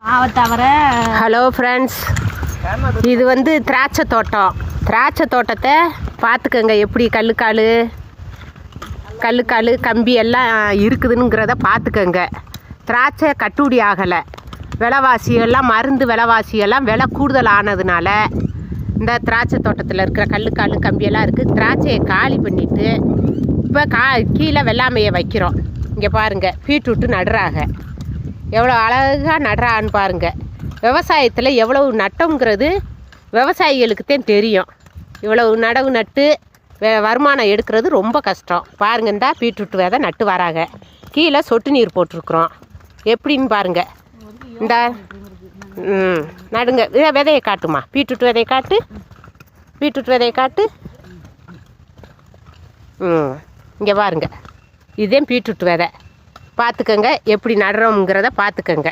Hello friends, இது வந்து திராட்சை தோட்டம். திராட்சை தோட்டத்தை பார்த்துக்கங்க, எப்படி கல்லுக்கால் கம்பி எல்லாம் இருக்குதுங்கிறத பார்த்துக்கங்க. திராட்சை கட்டுப்படி ஆகலை. விலைவாசியெல்லாம் விலைவாசியெல்லாம் விலை கூடுதல் ஆனதுனால இந்த திராட்சை தோட்டத்தில் இருக்கிற கல்லுக்கால் கம்பியெல்லாம் இருக்குது. திராட்சையை காலி பண்ணிவிட்டு இப்போ கீழே வெள்ளாமையை வைக்கிறோம். இங்கே பாருங்கள், பீட்ரூட்டு நடுறாங்க. எவ்வளோ அழகாக நடுறான்னு பாருங்கள். விவசாயத்தில் எவ்வளவு நட்டங்கிறது விவசாயிகளுக்கு தான் தெரியும். இவ்வளவு நடவு நட்டு வருமானம் எடுக்கிறது ரொம்ப கஷ்டம். பாருங்கள், இந்த பீட்ரூட் விதை நட்டு வராங்க. கீழே சொட்டு நீர் போட்டிருக்குறோம். எப்படின்னு பாருங்கள். இந்த நடுங்க. விதையை காட்டுமா, பீட்ரூட் விதையை காட்டு, பீட்ரூட் விதையை காட்டு. இங்கே பாருங்கள், இதுதான் பீட்ரூட் விதை. பார்த்துக்கங்க, எப்படி நடுறோங்கிறத பார்த்துக்கங்க.